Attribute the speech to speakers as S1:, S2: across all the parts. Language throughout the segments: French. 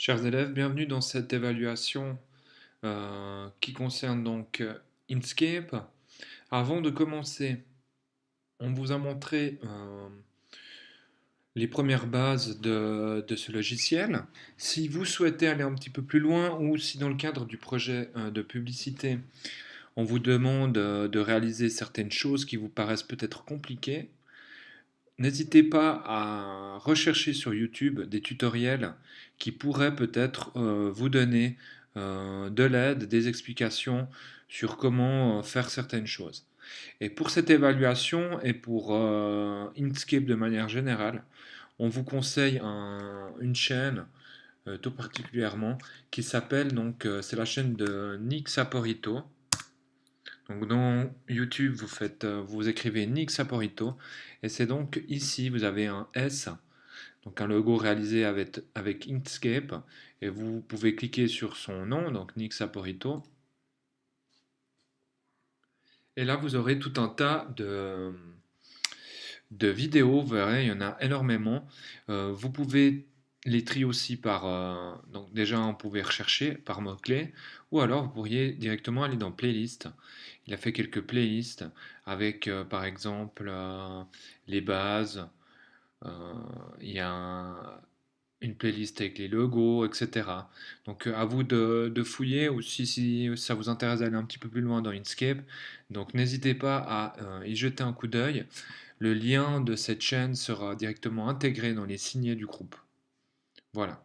S1: Chers élèves, bienvenue dans cette évaluation qui concerne donc Inkscape. Avant de commencer, on vous a montré les premières bases de ce logiciel. Si vous souhaitez aller un petit peu plus loin ou si dans le cadre du projet de publicité, on vous demande de réaliser certaines choses qui vous paraissent peut-être compliquées, n'hésitez pas à rechercher sur YouTube des tutoriels qui pourraient peut-être vous donner de l'aide, des explications sur comment faire certaines choses. Et pour cette évaluation et pour Inkscape de manière générale, on vous conseille une chaîne tout particulièrement qui s'appelle c'est la chaîne de Nick Saporito. Donc dans YouTube, vous écrivez Nick Saporito et c'est donc ici, vous avez un S, donc un logo réalisé avec Inkscape et vous pouvez cliquer sur son nom, donc Nick Saporito. Et là, vous aurez tout un tas de vidéos, vous verrez, il y en a énormément. Vous pouvez les trier aussi donc déjà, on pouvait rechercher par mots-clés, ou alors vous pourriez directement aller dans Playlist. Il a fait quelques playlists avec, par exemple, les bases. euh, il y a une playlist avec les logos, etc. Donc à vous de fouiller, ou si ça vous intéresse d'aller un petit peu plus loin dans Inkscape, donc n'hésitez pas à y jeter un coup d'œil. Le lien de cette chaîne sera directement intégré dans les signets du groupe. Voilà.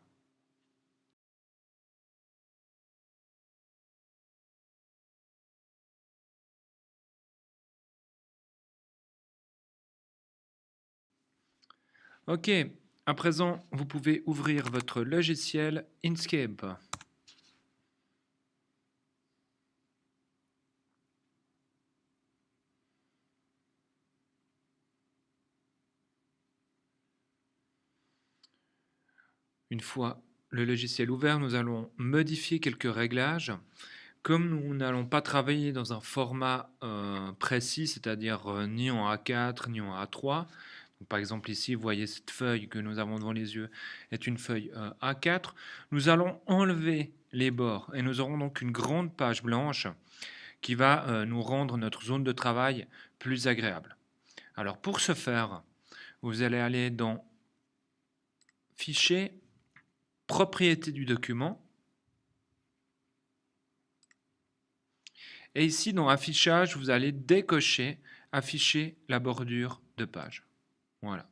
S1: Ok, à présent, vous pouvez ouvrir votre logiciel Inkscape. Une fois le logiciel ouvert, nous allons modifier quelques réglages. Comme nous n'allons pas travailler dans un format précis, c'est-à-dire ni en A4 ni en A3, donc, par exemple ici, vous voyez cette feuille que nous avons devant les yeux est une feuille A4, nous allons enlever les bords et nous aurons donc une grande page blanche qui va nous rendre notre zone de travail plus agréable. Alors pour ce faire, vous allez aller dans Fichier, Propriétés du document. Et ici, dans Affichage, vous allez décocher Afficher la bordure de page. Voilà.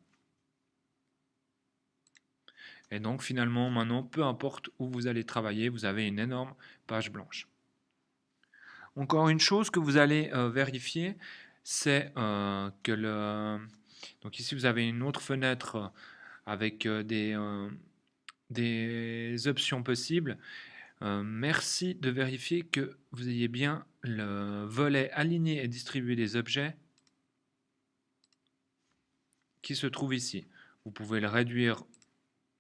S1: Et donc, finalement, maintenant, peu importe où vous allez travailler, vous avez une énorme page blanche. Encore une chose que vous allez vérifier, c'est que Donc ici, vous avez une autre fenêtre avec des options possibles. Merci de vérifier que vous ayez bien le volet aligner et distribuer des objets qui se trouve ici. Vous pouvez le réduire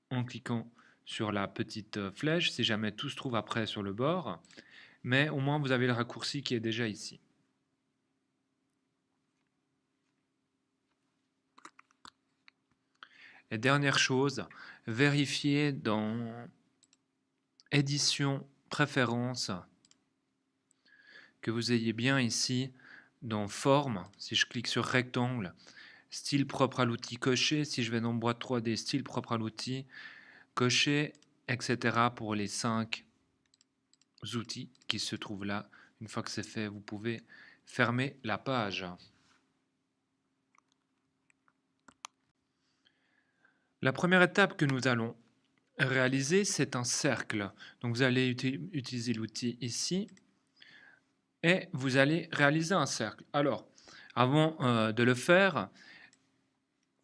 S1: en cliquant sur la petite flèche si jamais tout se trouve après sur le bord, mais au moins vous avez le raccourci qui est déjà ici. Et dernière chose, vérifiez dans Édition, Préférences, que vous ayez bien ici dans Forme, si je clique sur Rectangle, Style propre à l'outil coché, si je vais dans Boîte 3D, Style propre à l'outil coché, etc. pour les 5 outils qui se trouvent là. Une fois que c'est fait, vous pouvez fermer la page. La première étape que nous allons réaliser, c'est un cercle. Donc vous allez utiliser l'outil ici et vous allez réaliser un cercle. Alors, avant de le faire,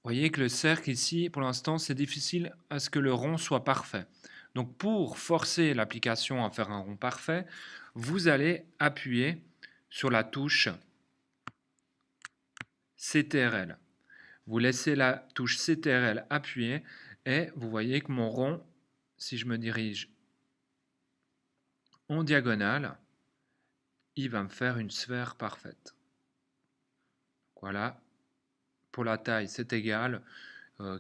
S1: vous voyez que le cercle ici, pour l'instant, c'est difficile à ce que le rond soit parfait. Donc pour forcer l'application à faire un rond parfait, vous allez appuyer sur la touche CTRL. Vous laissez la touche CTRL appuyée et vous voyez que mon rond, si je me dirige en diagonale, il va me faire une sphère parfaite. Voilà, pour la taille c'est égal.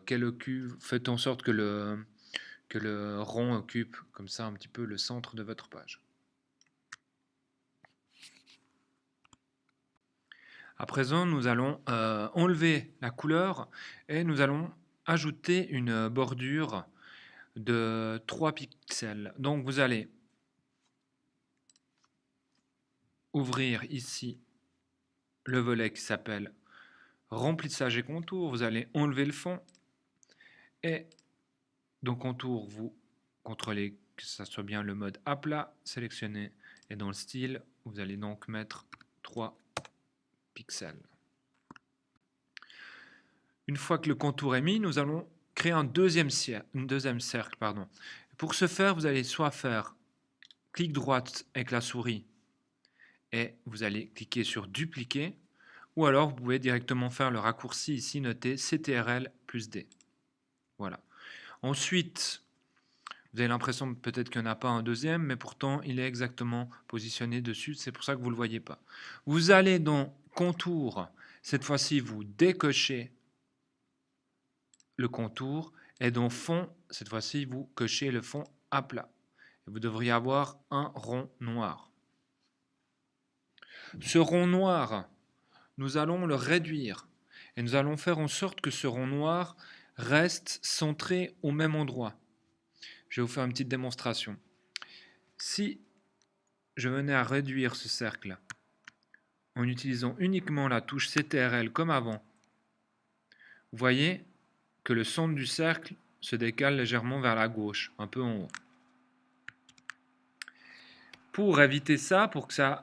S1: Quel EQ, faites en sorte que que le rond occupe comme ça un petit peu le centre de votre page. À présent, nous allons enlever la couleur et nous allons ajouter une bordure de 3 pixels. Donc vous allez ouvrir ici le volet qui s'appelle remplissage et contour. Vous allez enlever le fond et dans contour, vous contrôlez que ça soit bien le mode à plat sélectionné et dans le style, vous allez donc mettre 3 pixels. Une fois que le contour est mis, nous allons créer un deuxième cercle. Pour ce faire, vous allez soit faire clic droit avec la souris et vous allez cliquer sur dupliquer, ou alors vous pouvez directement faire le raccourci ici noté CTRL plus D. Voilà. Ensuite, vous avez l'impression peut-être qu'il n'y en a pas un deuxième, mais pourtant il est exactement positionné dessus, c'est pour ça que vous ne le voyez pas. Vous allez dans contour, cette fois-ci vous décochez le contour, et dans fond, cette fois-ci vous cochez le fond à plat. Et vous devriez avoir un rond noir. Ce rond noir, nous allons le réduire, et nous allons faire en sorte que ce rond noir reste centré au même endroit. Je vais vous faire une petite démonstration. Si je venais à réduire ce cercle en utilisant uniquement la touche CTRL comme avant, vous voyez que le centre du cercle se décale légèrement vers la gauche, un peu en haut. Pour éviter ça, pour que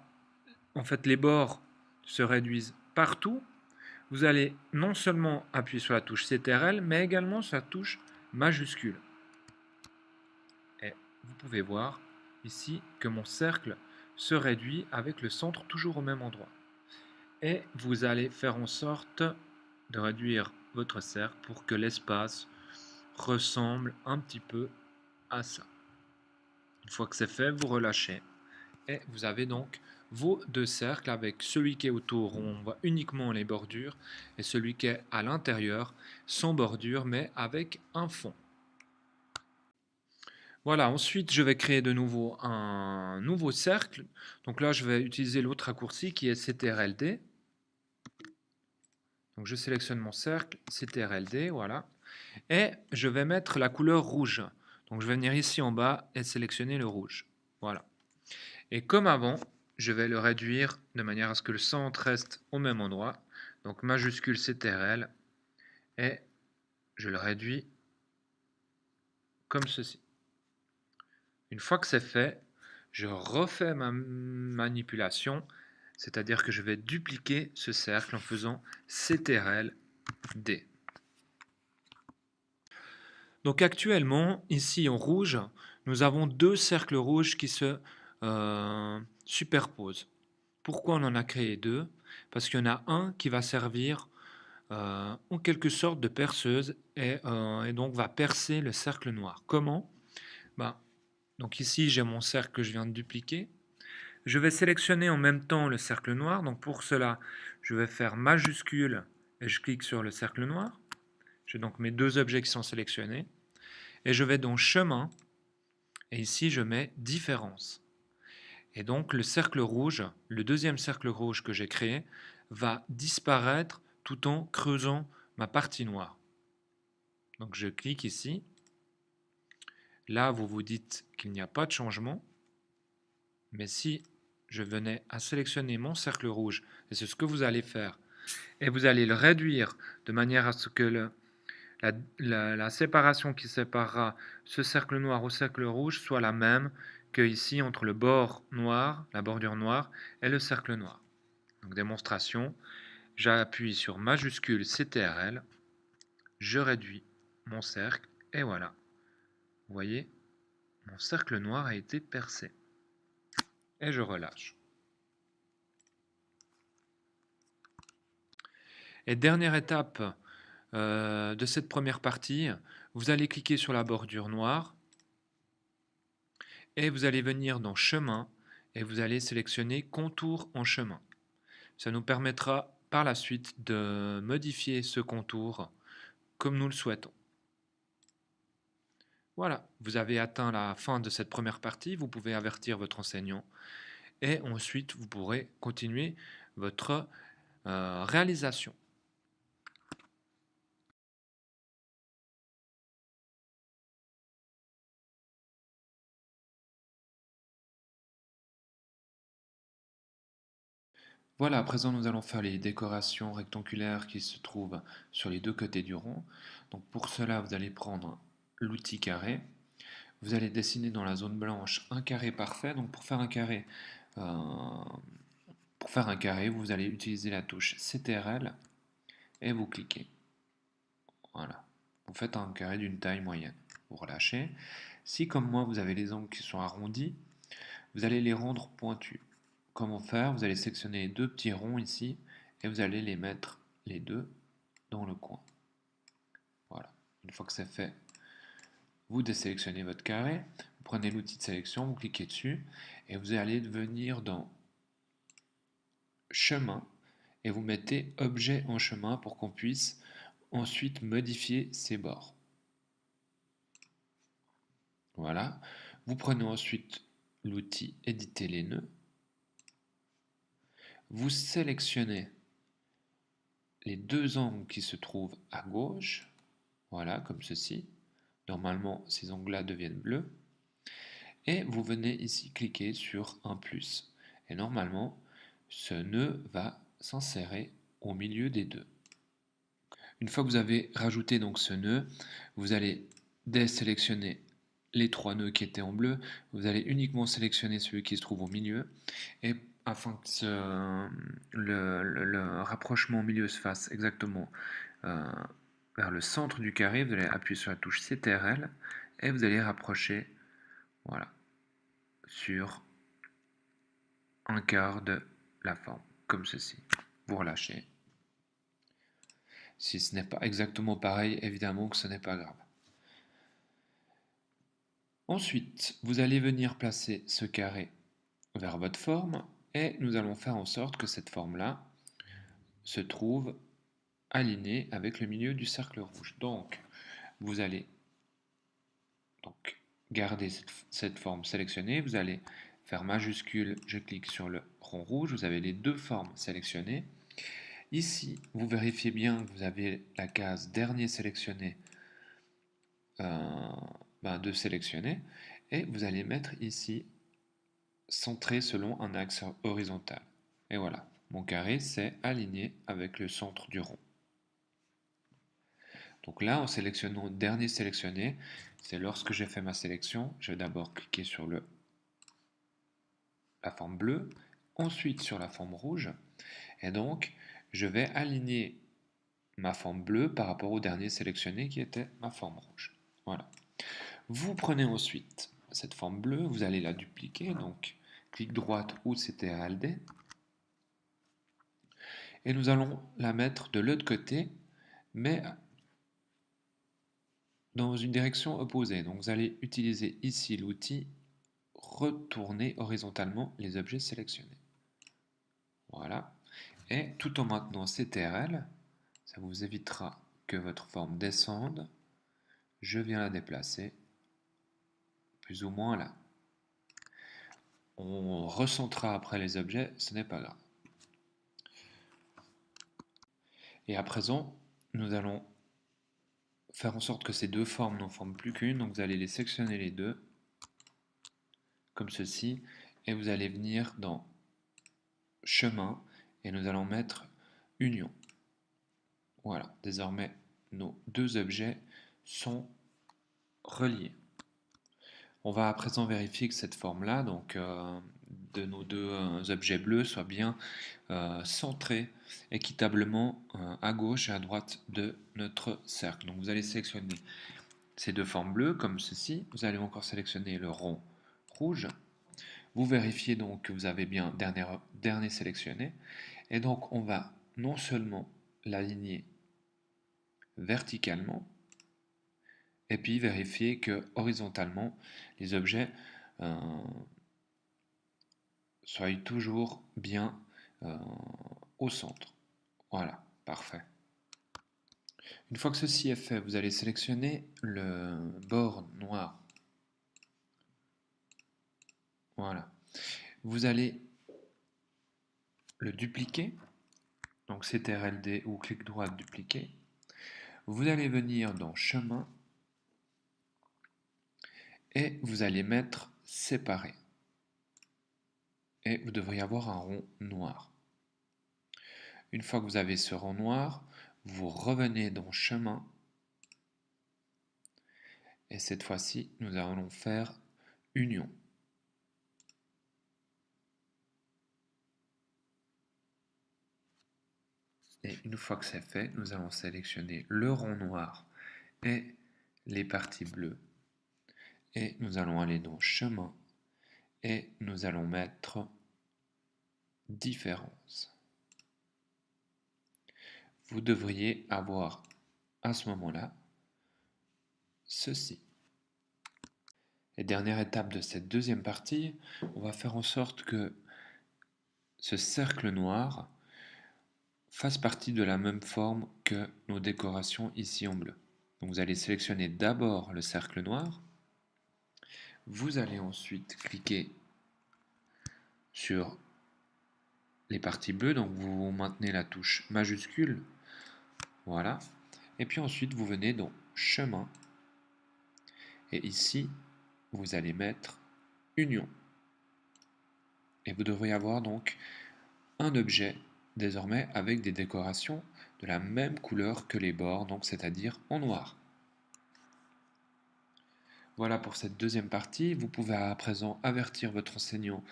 S1: les bords se réduisent partout, vous allez non seulement appuyer sur la touche CTRL, mais également sur la touche majuscule. Et vous pouvez voir ici que mon cercle se réduit avec le centre toujours au même endroit. Et vous allez faire en sorte de réduire votre cercle pour que l'espace ressemble un petit peu à ça. Une fois que c'est fait, vous relâchez et vous avez donc vos deux cercles avec celui qui est autour où on voit uniquement les bordures et celui qui est à l'intérieur sans bordure mais avec un fond. Voilà, ensuite je vais créer de nouveau un nouveau cercle. Donc là je vais utiliser l'autre raccourci qui est CTRL-D. Donc je sélectionne mon cercle, CTRL-D, voilà. Et je vais mettre la couleur rouge. Donc je vais venir ici en bas et sélectionner le rouge. Voilà. Et comme avant, je vais le réduire de manière à ce que le centre reste au même endroit. Donc majuscule CTRL et je le réduis comme ceci. Une fois que c'est fait, je refais ma manipulation, c'est-à-dire que je vais dupliquer ce cercle en faisant CTRL-D. Donc actuellement, ici en rouge, nous avons deux cercles rouges qui se superposent. Pourquoi on en a créé deux? Parce qu'il y en a un qui va servir en quelque sorte de perceuse et donc va percer le cercle noir. Comment? Donc ici j'ai mon cercle que je viens de dupliquer. Je vais sélectionner en même temps le cercle noir. Donc pour cela, je vais faire majuscule et je clique sur le cercle noir. J'ai donc mes deux objets qui sont sélectionnés. Et je vais dans chemin et ici je mets différence. Et donc le cercle rouge, le deuxième cercle rouge que j'ai créé, va disparaître tout en creusant ma partie noire. Donc je clique ici. Là, vous vous dites qu'il n'y a pas de changement. Mais si je venais à sélectionner mon cercle rouge, et c'est ce que vous allez faire, et vous allez le réduire de manière à ce que la séparation qui séparera ce cercle noir au cercle rouge soit la même que ici entre le bord noir, la bordure noire, et le cercle noir. Donc démonstration, j'appuie sur majuscule CTRL, je réduis mon cercle, et voilà. Vous voyez, mon cercle noir a été percé. Et je relâche. Et dernière étape de cette première partie, vous allez cliquer sur la bordure noire et vous allez venir dans chemin et vous allez sélectionner contour en chemin. Ça nous permettra par la suite de modifier ce contour comme nous le souhaitons. Voilà, vous avez atteint la fin de cette première partie, vous pouvez avertir votre enseignant et ensuite vous pourrez continuer votre réalisation. Voilà, à présent nous allons faire les décorations rectangulaires qui se trouvent sur les deux côtés du rond. Donc pour cela, vous allez prendre l'outil carré. Vous allez dessiner dans la zone blanche un carré parfait. Donc euh, pour faire un carré, vous allez utiliser la touche CTRL et vous cliquez. Voilà. Vous faites un carré d'une taille moyenne. Vous relâchez. Si comme moi vous avez les angles qui sont arrondis, vous allez les rendre pointus. Comment faire? Vous allez sélectionner les deux petits ronds ici et vous allez les mettre les deux dans le coin. Voilà. Une fois que c'est fait, vous désélectionnez votre carré, vous prenez l'outil de sélection, vous cliquez dessus et vous allez venir dans chemin et vous mettez objet en chemin pour qu'on puisse ensuite modifier ses bords. Voilà. Vous prenez ensuite l'outil éditer les nœuds. Vous sélectionnez les deux angles qui se trouvent à gauche. Voilà, comme ceci. Normalement, ces angles-là deviennent bleus. Et vous venez ici cliquer sur un plus. Et normalement, ce nœud va s'insérer au milieu des deux. Une fois que vous avez rajouté donc ce nœud, vous allez désélectionner les trois nœuds qui étaient en bleu. Vous allez uniquement sélectionner celui qui se trouve au milieu. Et afin que le rapprochement au milieu se fasse exactement vers le centre du carré, vous allez appuyer sur la touche CTRL et vous allez rapprocher, voilà, sur un quart de la forme, comme ceci. Vous relâchez. Si ce n'est pas exactement pareil, évidemment que ce n'est pas grave. Ensuite, vous allez venir placer ce carré vers votre forme et nous allons faire en sorte que cette forme-là se trouve alignée avec le milieu du cercle rouge. Donc, vous allez garder cette forme sélectionnée, vous allez faire majuscule, je clique sur le rond rouge, vous avez les deux formes sélectionnées. Ici, vous vérifiez bien que vous avez la case dernier sélectionné de sélectionner et vous allez mettre ici centré selon un axe horizontal. Et voilà, mon carré s'est aligné avec le centre du rond. Donc là, en sélectionnant dernier sélectionné, c'est lorsque j'ai fait ma sélection, je vais d'abord cliquer sur la forme bleue, ensuite sur la forme rouge, et donc je vais aligner ma forme bleue par rapport au dernier sélectionné qui était ma forme rouge. Voilà. Vous prenez ensuite cette forme bleue, vous allez la dupliquer, donc clic droite ou CTRL-D, et nous allons la mettre de l'autre côté, mais dans une direction opposée. Donc vous allez utiliser ici l'outil retourner horizontalement les objets sélectionnés. Voilà. Et tout en maintenant CTRL, ça vous évitera que votre forme descende. Je viens la déplacer plus ou moins là. On recentrera après les objets, ce n'est pas grave. Et à présent, nous allons faire en sorte que ces deux formes n'en forment plus qu'une. Donc vous allez les sectionner les deux, comme ceci, et vous allez venir dans chemin, et nous allons mettre union. Voilà, désormais nos deux objets sont reliés. On va à présent vérifier que cette forme-là, donc de nos deux objets bleus, soit bien centrée équitablement à gauche et à droite de notre cercle. Donc vous allez sélectionner ces deux formes bleues comme ceci. Vous allez encore sélectionner le rond rouge. Vous vérifiez donc que vous avez bien dernier sélectionné. Et donc on va non seulement l'aligner verticalement, et puis vérifier que horizontalement, les objets soient toujours bien au centre. Voilà, parfait. Une fois que ceci est fait, vous allez sélectionner le bord noir. Voilà. Vous allez le dupliquer. Donc CTRL-D ou clic droit dupliquer. Vous allez venir dans chemin et vous allez mettre séparer. Et vous devriez avoir un rond noir. Une fois que vous avez ce rond noir, vous revenez dans chemin et cette fois-ci, nous allons faire union. Et une fois que c'est fait, nous allons sélectionner le rond noir et les parties bleues. Et nous allons aller dans chemin et nous allons mettre différence. Vous devriez avoir à ce moment-là ceci. Et dernière étape de cette deuxième partie, on va faire en sorte que ce cercle noir fasse partie de la même forme que nos décorations ici en bleu. Donc vous allez sélectionner d'abord le cercle noir, vous allez ensuite cliquer sur les parties bleues, donc vous maintenez la touche majuscule, voilà, et puis ensuite vous venez dans chemin, et ici vous allez mettre union, et vous devriez avoir donc un objet désormais avec des décorations de la même couleur que les bords, donc c'est-à-dire en noir. Voilà pour cette deuxième partie. Vous pouvez à présent avertir votre enseignant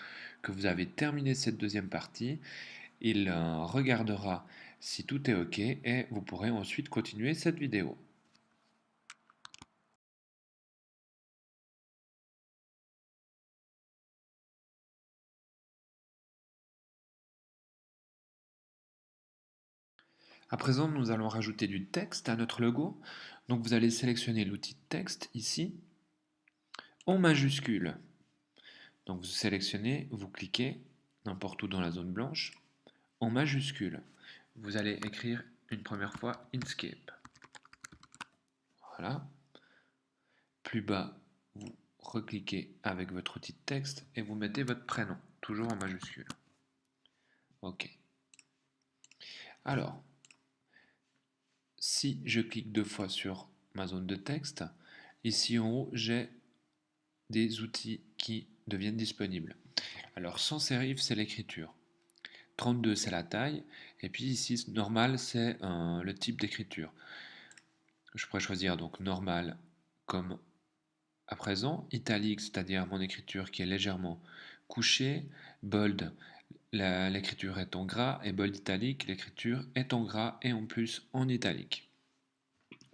S1: que vous avez terminé cette deuxième partie. Il regardera si tout est OK et vous pourrez ensuite continuer cette vidéo. À présent, nous allons rajouter du texte à notre logo. Donc vous allez sélectionner l'outil texte ici en majuscule. Donc vous sélectionnez, vous cliquez n'importe où dans la zone blanche en majuscule. Vous allez écrire une première fois Inkscape. Voilà. Plus bas, vous recliquez avec votre outil de texte et vous mettez votre prénom, toujours en majuscule. OK. Alors, si je clique deux fois sur ma zone de texte, ici en haut, j'ai des outils qui deviennent disponibles. Alors, sans serif, c'est l'écriture. 32, c'est la taille. Et puis ici, normal, c'est le type d'écriture. Je pourrais choisir donc normal comme à présent, italique, c'est-à-dire mon écriture qui est légèrement couchée, bold, l'écriture est en gras, et bold italique, l'écriture est en gras et en plus en italique.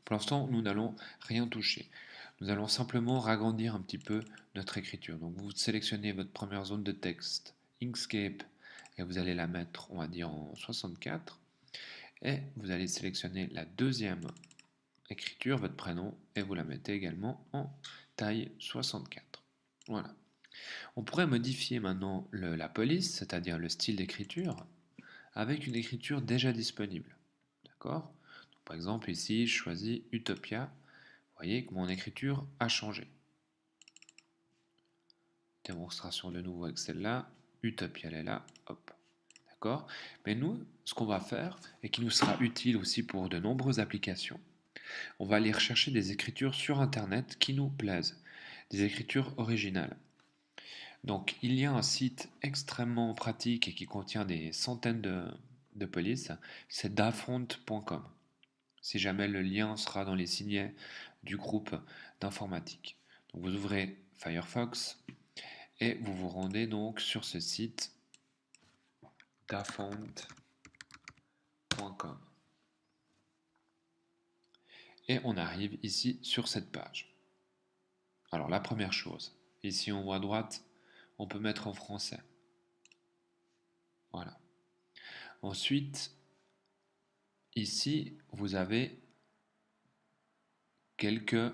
S1: Pour l'instant, nous n'allons rien toucher. Nous allons simplement ragrandir un petit peu notre écriture. Donc vous sélectionnez votre première zone de texte, Inkscape, et vous allez la mettre, on va dire, en 64. Et vous allez sélectionner la deuxième écriture, votre prénom, et vous la mettez également en taille 64. Voilà. On pourrait modifier maintenant la police, c'est-à-dire le style d'écriture, avec une écriture déjà disponible. D'accord? Par exemple, ici, je choisis Utopia. Vous voyez que mon écriture a changé. Démonstration de nouveau avec celle-là. Utopia, elle est là. Hop. D'accord? Mais nous, ce qu'on va faire, et qui nous sera utile aussi pour de nombreuses applications, on va aller rechercher des écritures sur Internet qui nous plaisent, des écritures originales. Donc il y a un site extrêmement pratique et qui contient des centaines de polices, c'est dafont.com. Si jamais le lien sera dans les signets du groupe d'informatique. Donc vous ouvrez Firefox et vous vous rendez donc sur ce site dafont.com. Et on arrive ici sur cette page. Alors la première chose, ici en haut à droite, on peut mettre en français. Voilà. Ensuite, ici, vous avez quelques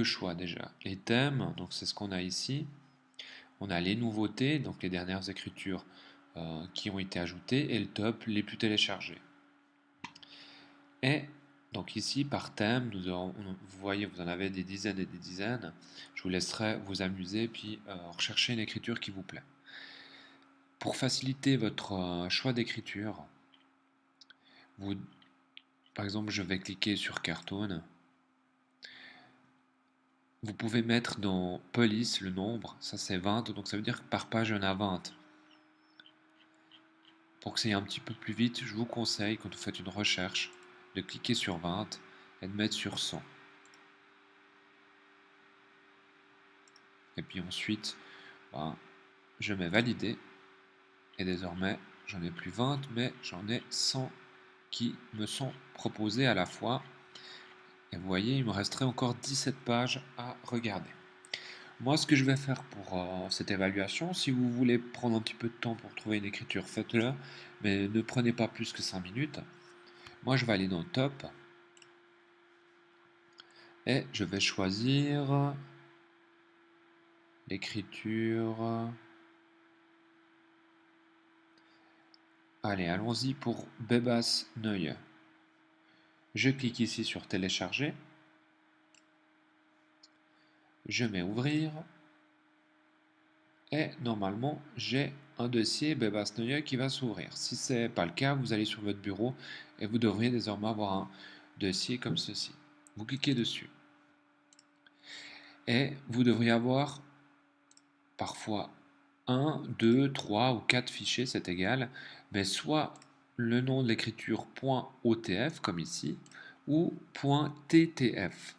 S1: choix déjà. Les thèmes, donc c'est ce qu'on a ici. On a les nouveautés, donc les dernières écritures qui ont été ajoutées, et le top, les plus téléchargés. Et Donc ici, par thème, vous voyez, vous en avez des dizaines et des dizaines. Je vous laisserai vous amuser puis rechercher une écriture qui vous plaît. Pour faciliter votre choix d'écriture, vous, par exemple, je vais cliquer sur Cartoon. Vous pouvez mettre dans Police le nombre, ça c'est 20, donc ça veut dire que par page il y en a 20. Pour que ça aille un petit peu plus vite, je vous conseille, quand vous faites une recherche, de cliquer sur 20 et de mettre sur 100. Et puis ensuite, je mets valider. Et désormais, j'en ai plus 20, mais j'en ai 100 qui me sont proposés à la fois. Et vous voyez, il me resterait encore 17 pages à regarder. Moi, ce que je vais faire pour cette évaluation, si vous voulez prendre un petit peu de temps pour trouver une écriture, faites-le, mais ne prenez pas plus que 5 minutes. Moi, je vais aller dans Top et je vais choisir l'écriture. Allez, allons-y pour Bebas Neue. Je clique ici sur Télécharger. Je mets Ouvrir. Et normalement, j'ai un dossier Bebas Neue qui va s'ouvrir. Si ce n'est pas le cas, vous allez sur votre bureau et vous devriez désormais avoir un dossier comme ceci. Vous cliquez dessus. Et vous devriez avoir parfois 1, 2, 3 ou 4 fichiers, c'est égal, mais soit le nom de l'écriture .otf comme ici, ou .ttf.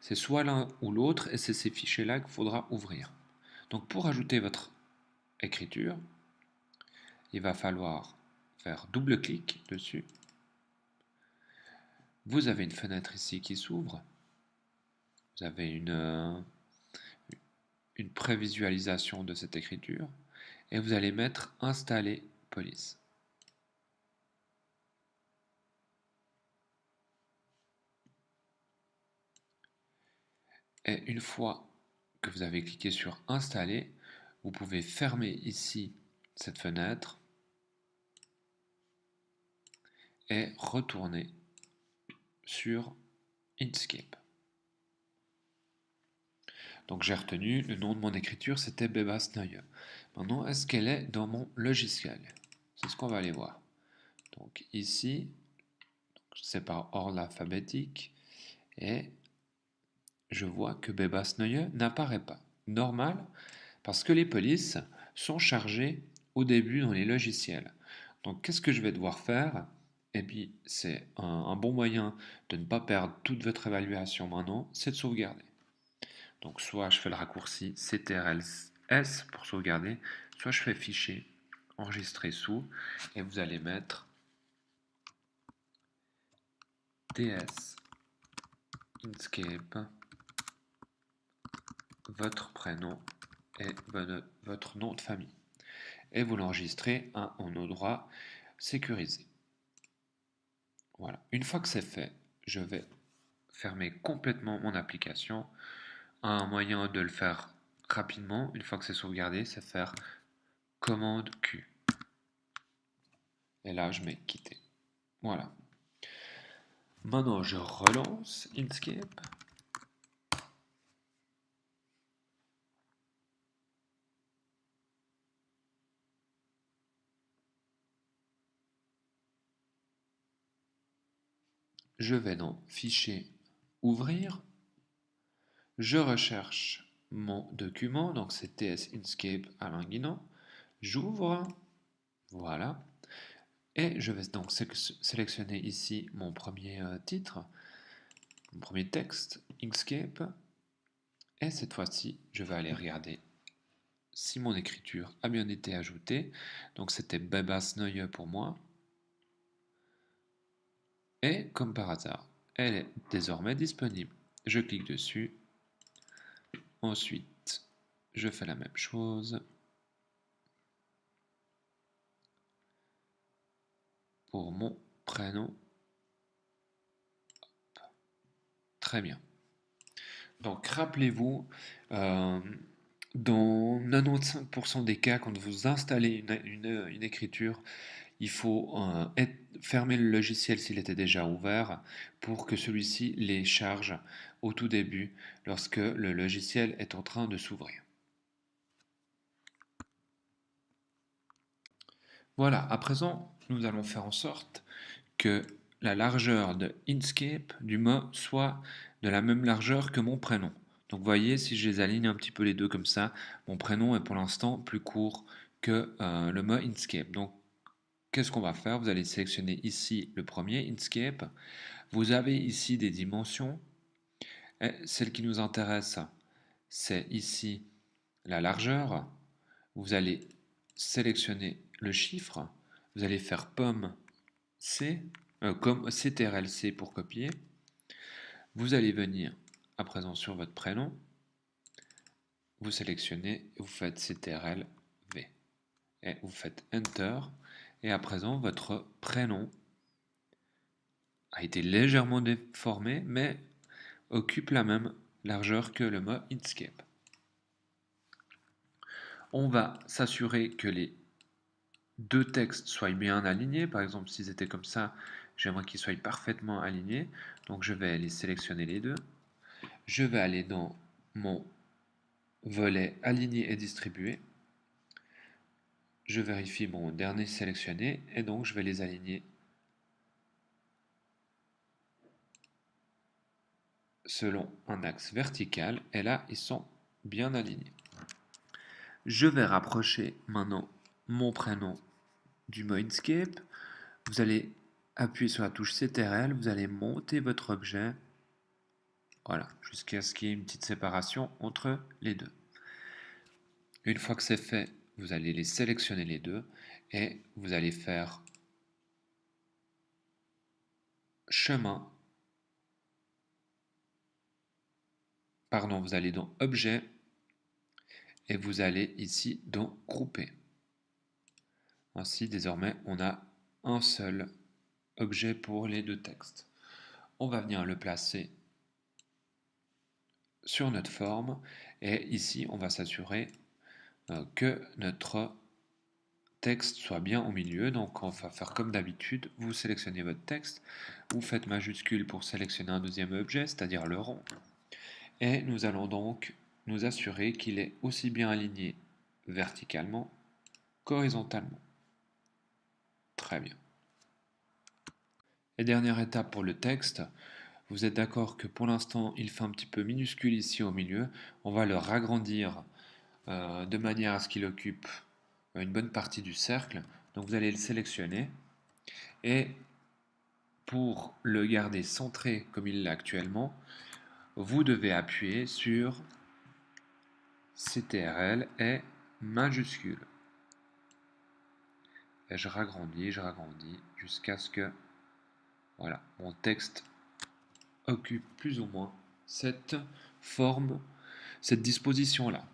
S1: C'est soit l'un ou l'autre et c'est ces fichiers-là qu'il faudra ouvrir. Donc pour ajouter votre écriture, il va falloir faire double-clic dessus. Vous avez une fenêtre ici qui s'ouvre. Vous avez une prévisualisation de cette écriture. Et vous allez mettre Installer Police. Et une fois que vous avez cliqué sur Installer, vous pouvez fermer ici cette fenêtre et retourner sur Inkscape. Donc j'ai retenu le nom de mon écriture, c'était Bebas Neue. Maintenant, est-ce qu'elle est dans mon logiciel? C'est ce qu'on va aller voir. Donc ici, c'est par ordre alphabétique et je vois que Bebas Neue n'apparaît pas. Normal, parce que les polices sont chargées au début dans les logiciels. Donc qu'est-ce que je vais devoir faire? Et puis c'est un bon moyen de ne pas perdre toute votre évaluation maintenant, c'est de sauvegarder. Donc soit je fais le raccourci CTRL-S pour sauvegarder, soit je fais fichier, enregistrer sous, et vous allez mettre DS Inkscape, votre prénom et votre nom de famille. Et vous l'enregistrez en nos droits sécurisé. Voilà. Une fois que c'est fait, je vais fermer complètement mon application. Un moyen de le faire rapidement, une fois que c'est sauvegardé, c'est faire commande Q. Et là, je mets quitter. Voilà. Maintenant, je relance Inkscape. Je vais dans Fichier, Ouvrir. Je recherche mon document, donc c'est TS Inkscape Alain Guinan. J'ouvre. Voilà. Et je vais donc sélectionner ici mon premier titre, mon premier texte, Inkscape. Et cette fois-ci, je vais aller regarder si mon écriture a bien été ajoutée. Donc c'était Bebas Neue pour moi. Et comme par hasard, elle est désormais disponible. Je clique dessus. Ensuite, je fais la même chose pour mon prénom. Très bien. Donc rappelez-vous, dans 95% des cas, quand vous installez une écriture, il faut fermer le logiciel s'il était déjà ouvert pour que celui-ci les charge au tout début lorsque le logiciel est en train de s'ouvrir. Voilà, à présent, nous allons faire en sorte que la largeur de Inkscape du mot soit de la même largeur que mon prénom. Donc vous voyez, si je les aligne un petit peu les deux comme ça, mon prénom est pour l'instant plus court que le mot Inkscape. Donc qu'est-ce qu'on va faire? Vous allez sélectionner ici le premier, Inkscape. Vous avez ici des dimensions. Et celle qui nous intéresse, c'est ici la largeur. Vous allez sélectionner le chiffre. Vous allez faire pomme C, comme CTRL-C pour copier. Vous allez venir à présent sur votre prénom. Vous sélectionnez, vous faites CTRL-V. Et vous faites Enter. Et à présent, votre prénom a été légèrement déformé, mais occupe la même largeur que le mot Inkscape. On va s'assurer que les deux textes soient bien alignés. Par exemple, s'ils étaient comme ça, j'aimerais qu'ils soient parfaitement alignés. Donc je vais aller sélectionner les deux. Je vais aller dans mon volet aligné et distribué. Je vérifie mon dernier sélectionné et donc je vais les aligner selon un axe vertical et là ils sont bien alignés. Je vais rapprocher maintenant mon prénom du mot Inkscape. Vous allez appuyer sur la touche CTRL, vous allez monter votre objet, voilà, jusqu'à ce qu'il y ait une petite séparation entre les deux. Une fois que c'est fait, vous allez les sélectionner les deux et vous allez faire chemin. Pardon, vous allez dans Objet et vous allez ici dans Grouper. Ainsi, désormais, on a un seul objet pour les deux textes. On va venir le placer sur notre forme et ici, on va s'assurer que notre texte soit bien au milieu. Donc, on va faire comme d'habitude. Vous sélectionnez votre texte, vous faites majuscule pour sélectionner un deuxième objet, c'est-à-dire le rond. Et nous allons donc nous assurer qu'il est aussi bien aligné verticalement qu'horizontalement. Très bien. Et dernière étape pour le texte, vous êtes d'accord que pour l'instant il fait un petit peu minuscule ici au milieu, on va le ragrandir de manière à ce qu'il occupe une bonne partie du cercle. Donc vous allez le sélectionner et pour le garder centré comme il l'est actuellement, vous devez appuyer sur CTRL et majuscule. Et je ragrandis jusqu'à ce que voilà, mon texte occupe plus ou moins cette forme, cette disposition-là.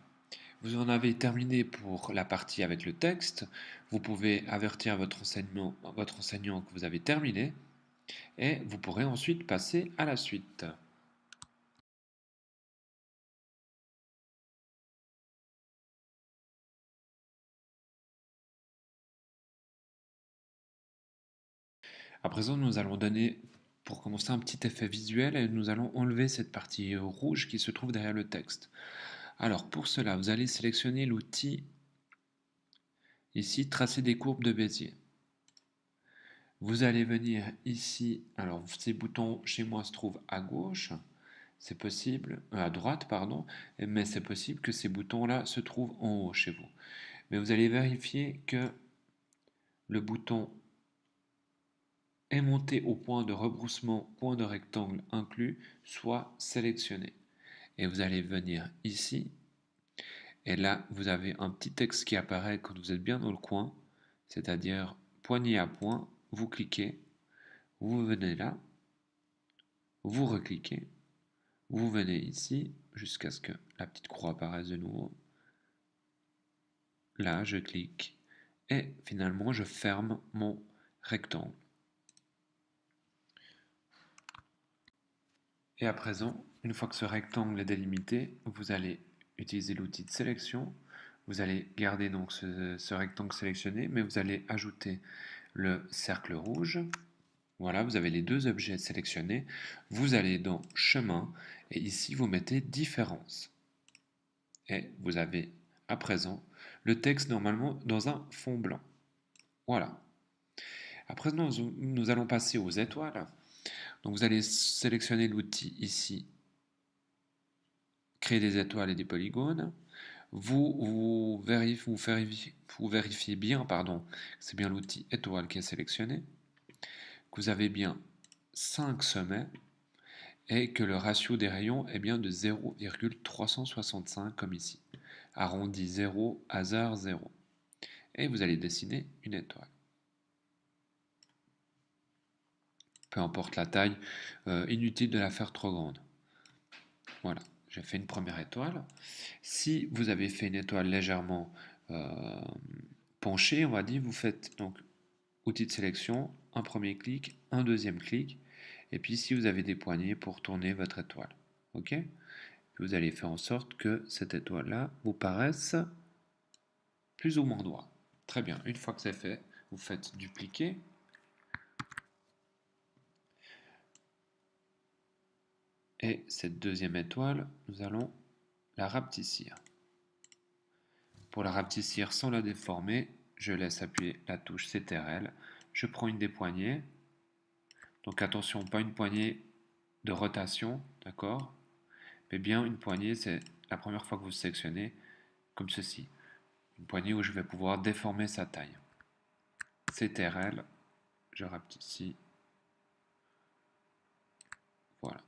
S1: Vous en avez terminé pour la partie avec le texte. Vous pouvez avertir votre enseignant que vous avez terminé et vous pourrez ensuite passer à la suite. À présent, nous allons donner, pour commencer, un petit effet visuel et nous allons enlever cette partie rouge qui se trouve derrière le texte. Alors, pour cela, vous allez sélectionner l'outil ici, tracer des courbes de Bézier. Vous allez venir ici, alors ces boutons chez moi se trouvent à gauche, c'est possible, à droite, pardon, mais c'est possible que ces boutons-là se trouvent en haut chez vous. Mais vous allez vérifier que le bouton aimanté au point de rebroussement, point de rectangle inclus, soit sélectionné. Et vous allez venir ici, et là vous avez un petit texte qui apparaît quand vous êtes bien dans le coin, c'est-à-dire poignée à point, vous cliquez, vous venez là, vous recliquez, vous venez ici jusqu'à ce que la petite croix apparaisse de nouveau. Là, je clique et finalement je ferme mon rectangle. Et à présent, une fois que ce rectangle est délimité, vous allez utiliser l'outil de sélection. Vous allez garder donc ce rectangle sélectionné, mais vous allez ajouter le cercle rouge. Voilà, vous avez les deux objets sélectionnés. Vous allez dans chemin et ici vous mettez différence. Et vous avez à présent le texte normalement dans un fond blanc. Voilà. Après, nous allons passer aux étoiles. Donc vous allez sélectionner l'outil ici, créer des étoiles et des polygones. Vous vérifiez bien, pardon, c'est bien l'outil étoile qui est sélectionné, que vous avez bien 5 sommets et que le ratio des rayons est bien de 0,365 comme ici. Arrondi 0, hasard 0. Et vous allez dessiner une étoile. Peu importe la taille, inutile de la faire trop grande. Voilà, j'ai fait une première étoile. Si vous avez fait une étoile légèrement penchée, on va dire, vous faites donc outil de sélection, un premier clic, un deuxième clic, et puis ici vous avez des poignées pour tourner votre étoile. Ok? Vous allez faire en sorte que cette étoile-là vous paraisse plus ou moins droit. Très bien, une fois que c'est fait, vous faites dupliquer. Et cette deuxième étoile, nous allons la rapetissir. Pour la rapetissir sans la déformer, je laisse appuyer la touche CTRL. Je prends une des poignées. Donc attention, pas une poignée de rotation, d'accord? Mais bien une poignée, c'est la première fois que vous sélectionnez, comme ceci. Une poignée où je vais pouvoir déformer sa taille. CTRL, je rapetissis. Voilà.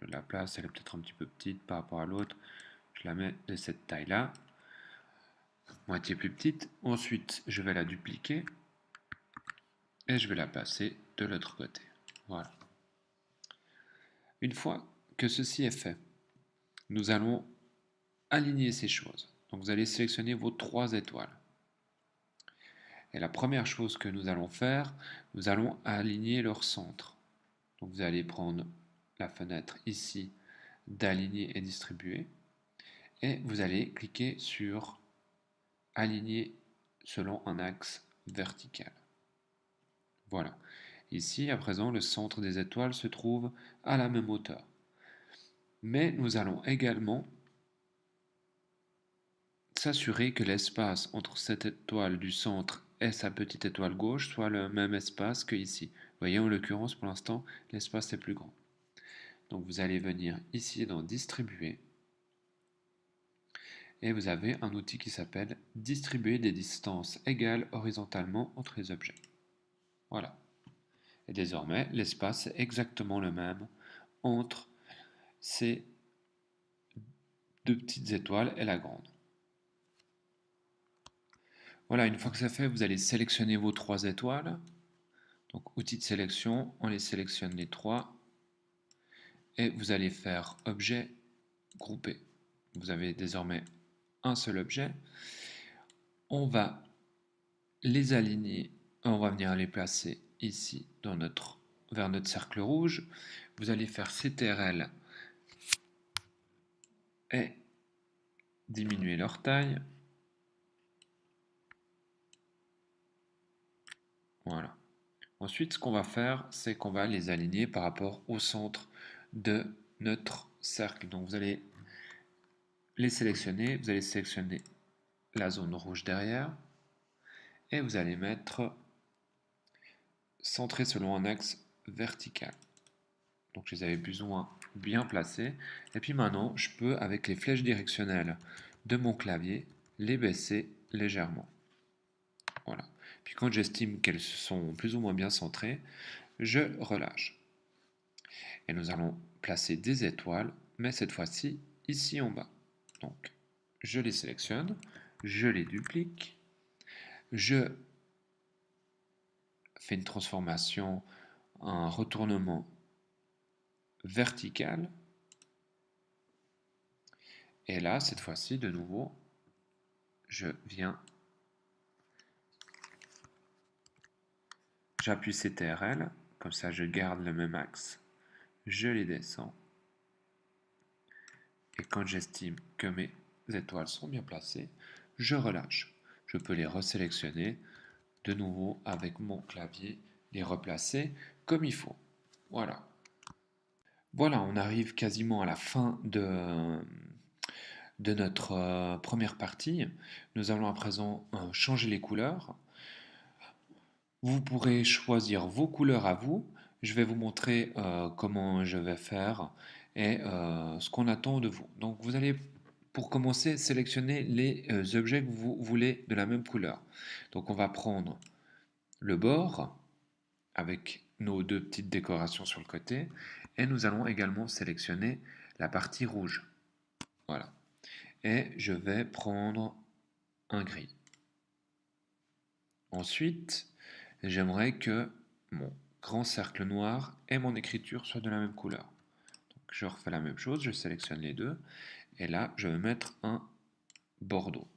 S1: Je la place, elle est peut-être un petit peu petite par rapport à l'autre. Je la mets de cette taille-là. Moitié plus petite. Ensuite, je vais la dupliquer. Et je vais la passer de l'autre côté. Voilà. Une fois que ceci est fait, nous allons aligner ces choses. Donc vous allez sélectionner vos 3 étoiles. Et la première chose que nous allons faire, nous allons aligner leur centre. Donc vous allez prendre la fenêtre ici d'aligner et distribuer. Et vous allez cliquer sur aligner selon un axe vertical. Voilà. Ici, à présent, le centre des étoiles se trouve à la même hauteur. Mais nous allons également s'assurer que l'espace entre cette étoile du centre et sa petite étoile gauche soit le même espace que ici. Vous voyez, en l'occurrence, pour l'instant, l'espace est plus grand. Donc vous allez venir ici dans Distribuer et vous avez un outil qui s'appelle Distribuer des distances égales horizontalement entre les objets. Voilà. Et désormais, l'espace est exactement le même entre ces deux petites étoiles et la grande. Voilà, une fois que c'est fait, vous allez sélectionner vos 3 étoiles. Donc, outil de sélection, on les sélectionne les 3. Et vous allez faire objet, grouper. Vous avez désormais un seul objet. On va les aligner, on va venir les placer ici vers notre cercle rouge. Vous allez faire CTRL et diminuer leur taille. Voilà. Ensuite, ce qu'on va faire, c'est qu'on va les aligner par rapport au centre de notre cercle. Donc vous allez les sélectionner, vous allez sélectionner la zone rouge derrière et vous allez mettre centré selon un axe vertical. Donc je les avais plus ou moins bien placés. Et puis maintenant, je peux, avec les flèches directionnelles de mon clavier, les baisser légèrement. Voilà. Puis quand j'estime qu'elles sont plus ou moins bien centrées, je relâche. Et nous allons placer des étoiles, mais cette fois-ci, ici en bas. Donc, je les sélectionne, je les duplique, je fais une transformation, un retournement vertical. Et là, cette fois-ci, de nouveau, je viens, j'appuie CTRL, comme ça je garde le même axe, je les descends. Et quand j'estime que mes étoiles sont bien placées, je relâche. Je peux les resélectionner de nouveau avec mon clavier les replacer comme il faut. Voilà. Voilà, on arrive quasiment à la fin de notre première partie. Nous allons à présent changer les couleurs. Vous pourrez choisir vos couleurs à vous. Je vais vous montrer comment je vais faire et ce qu'on attend de vous. Donc vous allez, pour commencer, sélectionner les objets que vous voulez de la même couleur. Donc on va prendre le bord avec nos deux petites décorations sur le côté et nous allons également sélectionner la partie rouge. Voilà. Et je vais prendre un gris. Ensuite, j'aimerais que mon grand cercle noir et mon écriture soient de la même couleur. Donc, je refais la même chose, je sélectionne les deux. Et là, je vais mettre un bordeaux.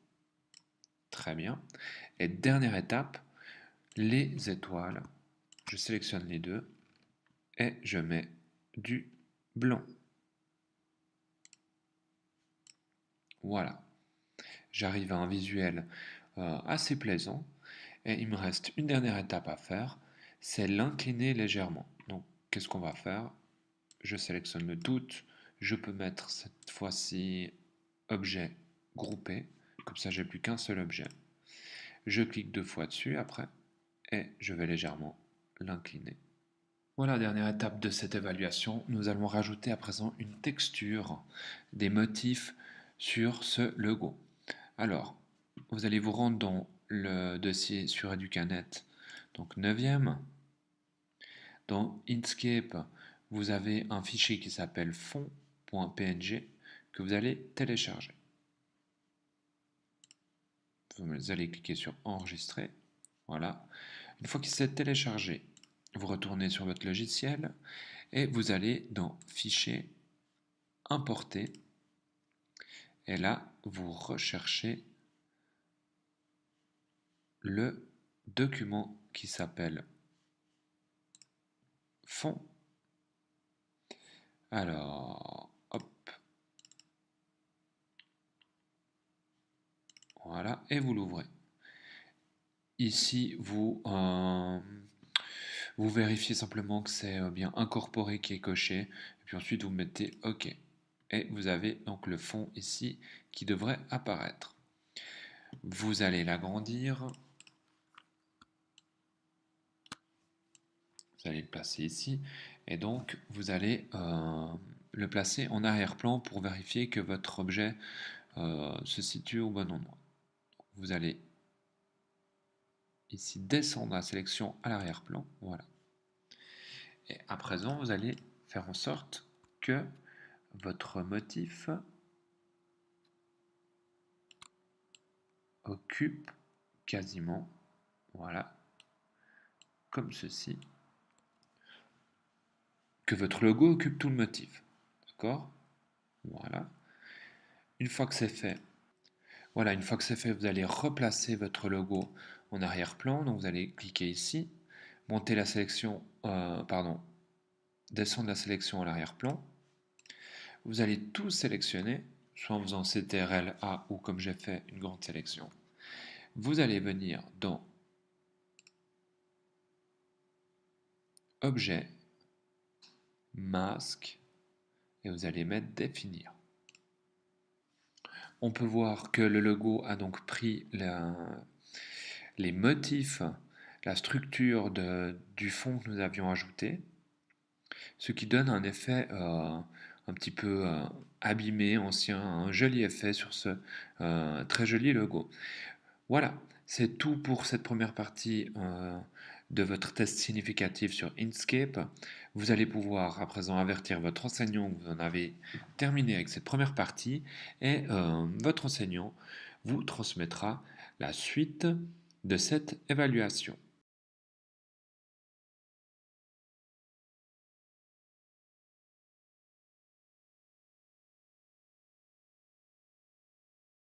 S1: Très bien. Et dernière étape, les étoiles. Je sélectionne les deux et je mets du blanc. Voilà. J'arrive à un visuel assez plaisant. Et il me reste une dernière étape à faire, c'est l'incliner légèrement. Donc, qu'est-ce qu'on va faire? Je sélectionne le doute. Je peux mettre cette fois-ci objet groupé. Comme ça, j'ai plus qu'un seul objet. Je clique deux fois dessus après et je vais légèrement l'incliner. Voilà, dernière étape de cette évaluation. Nous allons rajouter à présent une texture des motifs sur ce logo. Alors, vous allez vous rendre dans le dossier sur Educanet, donc 9e. Dans Inkscape, vous avez un fichier qui s'appelle fond.png que vous allez télécharger. Vous allez cliquer sur enregistrer. Voilà. Une fois qu'il s'est téléchargé, vous retournez sur votre logiciel et vous allez dans fichier, importer. Et là, vous recherchez le document qui s'appelle fond. Alors, hop. Voilà, et vous l'ouvrez. Ici, vous vérifiez simplement que c'est bien incorporé qui est coché. Et puis ensuite, vous mettez OK. Et vous avez donc le fond ici qui devrait apparaître. Vous allez l'agrandir. Vous allez le placer ici. Et donc, vous allez le placer en arrière-plan pour vérifier que votre objet se situe au bon endroit. Vous allez ici descendre la sélection à l'arrière-plan. Voilà. Et à présent, vous allez faire en sorte que votre motif occupe quasiment, voilà, comme ceci, que votre logo occupe tout le motif. D'accord? Voilà. Une fois que c'est fait, voilà, une fois que c'est fait, vous allez replacer votre logo en arrière-plan. Donc vous allez cliquer ici, monter la sélection, descendre la sélection à l'arrière-plan. Vous allez tout sélectionner, soit en faisant CTRL A ou comme j'ai fait une grande sélection. Vous allez venir dans Objet, Masque, et vous allez mettre Définir. On peut voir que le logo a donc pris les motifs, la structure du fond que nous avions ajouté, ce qui donne un effet un petit peu abîmé, ancien, un joli effet sur ce très joli logo. Voilà, c'est tout pour cette première partie de votre test significatif sur Inkscape. Vous allez pouvoir à présent avertir votre enseignant que vous en avez terminé avec cette première partie et votre enseignant vous transmettra la suite de cette évaluation.